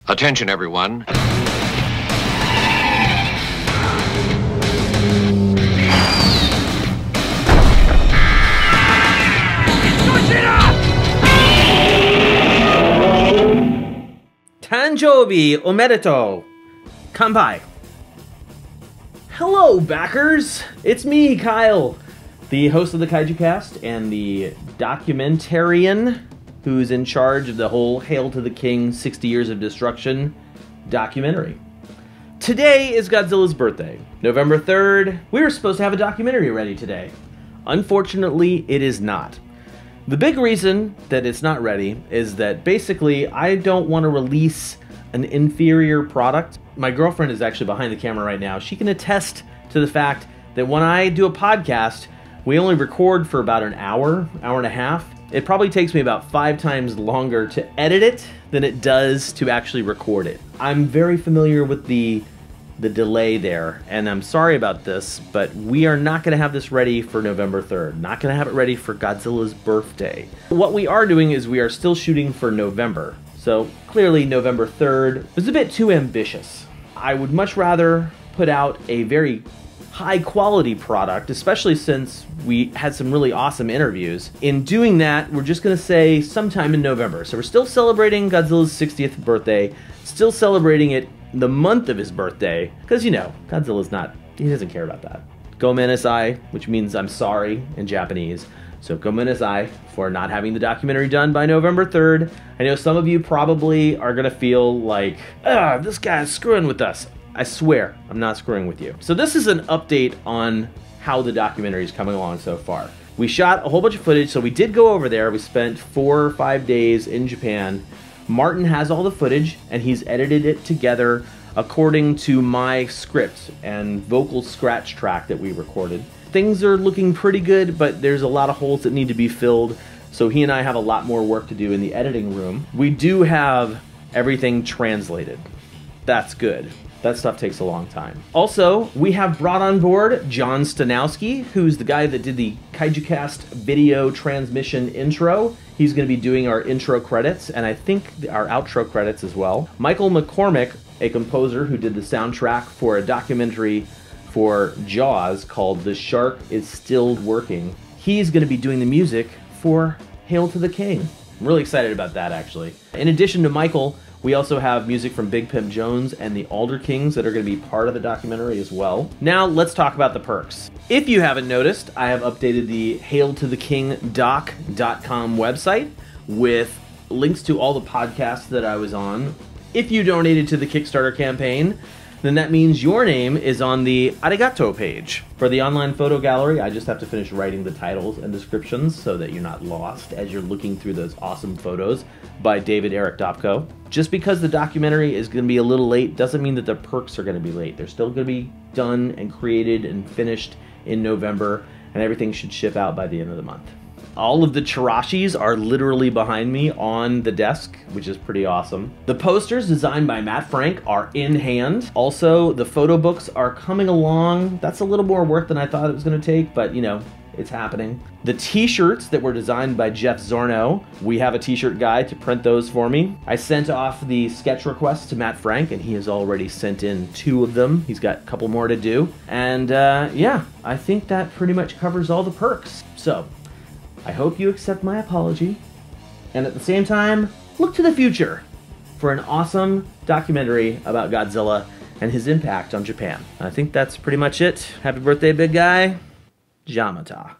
Attention, everyone. Tanjobi omedetou. Kanpai. Hello, backers. It's me, Kyle, the host of the Kaijucast and the documentarian who's in charge of the whole Hail to the King 60 Years of Destruction documentary. Today is Godzilla's birthday, November 3rd. We were supposed to have a documentary ready today. Unfortunately, it is not. The big reason that it's not ready is that basically I don't want to release an inferior product. My girlfriend is actually behind the camera right now. She can attest to the fact that when I do a podcast, we only record for about an hour, hour and a half. It probably takes me about 5 times longer to edit it than it does to actually record it. I'm very familiar with the delay there, and I'm sorry about this, but we are not going to have this ready for November 3rd. Not going to have it ready for Godzilla's birthday. What we are doing is we are still shooting for November. So clearly November 3rd was a bit too ambitious. I would much rather put out a very high quality product, especially since we had some really awesome interviews. In doing that, we're just gonna say sometime in November. So we're still celebrating Godzilla's 60th birthday, still celebrating it the month of his birthday, because you know, Godzilla's not, he doesn't care about that. Gomenasai, which means I'm sorry in Japanese. So gomenasai for not having the documentary done by November 3rd. I know some of you probably are gonna feel like, this guy's screwing with us. I swear, I'm not screwing with you. So this is an update on how the documentary is coming along so far. We shot a whole bunch of footage, so we did go over there. We spent 4 or 5 days in Japan. Martin has all the footage, and he's edited it together according to my script and vocal scratch track that we recorded. Things are looking pretty good, but there's a lot of holes that need to be filled, so he and I have a lot more work to do in the editing room. We do have everything translated. That's good. That stuff takes a long time. Also, we have brought on board John Stanowski, who's the guy that did the Kaijucast video transmission intro. He's going to be doing our intro credits, and I think our outro credits as well. Michael McCormick, a composer who did the soundtrack for a documentary for Jaws called The Shark is Still Working. He's going to be doing the music for Hail to the King. I'm really excited about that, actually. In addition to Michael, we also have music from Big Pimp Jones and the Alder Kings that are going to be part of the documentary as well. Now, let's talk about the perks. If you haven't noticed, I have updated the hailtothekingdoc.com website with links to all the podcasts that I was on. If you donated to the Kickstarter campaign, then that means your name is on the arigato page. For the online photo gallery, I just have to finish writing the titles and descriptions so that you're not lost as you're looking through those awesome photos by David Eric Dopko. Just because the documentary is going to be a little late doesn't mean that the perks are going to be late. They're still going to be done and created and finished in November, and everything should ship out by the end of the month. All of the chirashis are literally behind me on the desk, which is pretty awesome. The posters designed by Matt Frank are in hand. Also, the photo books are coming along. That's a little more work than I thought it was going to take, but you know, it's happening. The t-shirts that were designed by Jeff Zorno, we have a t-shirt guy to print those for me. I sent off the sketch requests to Matt Frank, and he has already sent in 2 of them. He's got a couple more to do. And yeah, I think that pretty much covers all the perks. So, I hope you accept my apology, and at the same time, look to the future for an awesome documentary about Godzilla and his impact on Japan. I think that's pretty much it. Happy birthday, big guy. Jamata.